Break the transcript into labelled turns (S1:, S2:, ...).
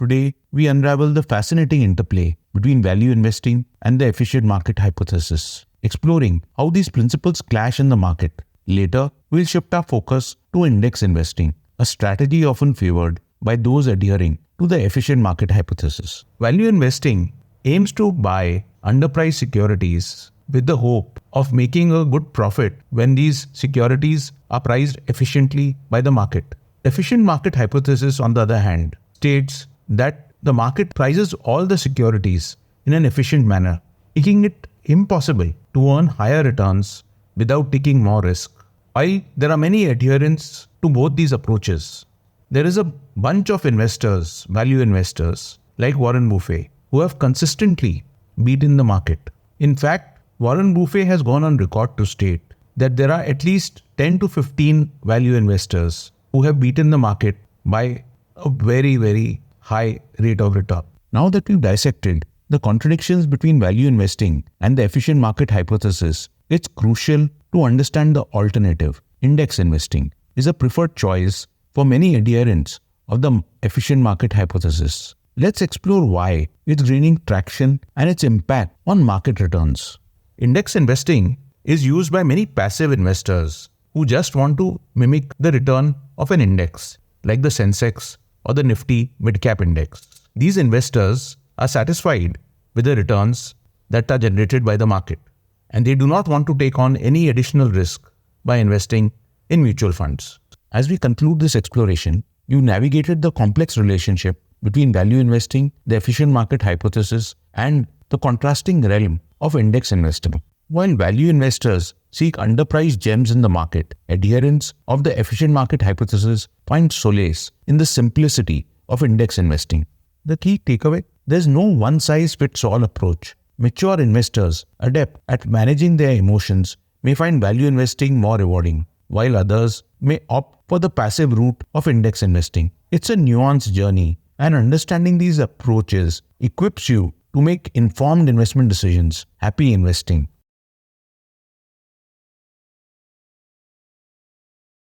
S1: Today, we unravel the fascinating interplay between value investing and the efficient market hypothesis, exploring how these principles clash in the market. Later, we'll shift our focus to index investing, a strategy often favored by those adhering to the efficient market hypothesis. Value investing aims to buy underpriced securities with the hope of making a good profit when these securities are priced efficiently by the market. Efficient market hypothesis, on the other hand, states that the market prices all the securities in an efficient manner, making it impossible to earn higher returns without taking more risk. While there are many adherents to both these approaches, there is a bunch of investors, value investors, like Warren Buffett, who have consistently beaten the market. In fact, Warren Buffett has gone on record to state that there are at least 10 to 15 value investors who have beaten the market by a very, very high rate of return. Now that we've dissected the contradictions between value investing and the efficient market hypothesis, it's crucial to understand the alternative. Index investing is a preferred choice for many adherents of the efficient market hypothesis. Let's explore why it's gaining traction and its impact on market returns. Index investing is used by many passive investors who just want to mimic the return of an index, like the Sensex or the Nifty Midcap Index. These investors are satisfied with the returns that are generated by the market, and they do not want to take on any additional risk by investing in mutual funds. As we conclude this exploration, you navigated the complex relationship between value investing, the efficient market hypothesis, and the contrasting realm of index investing. While value investors seek underpriced gems in the market, adherents of the efficient market hypothesis find solace in the simplicity of index investing. The key takeaway: there's no one-size-fits-all approach. Mature investors adept at managing their emotions may find value investing more rewarding, while others may opt for the passive route of index investing. It's a nuanced journey, and understanding these approaches equips you to make informed investment decisions. Happy investing!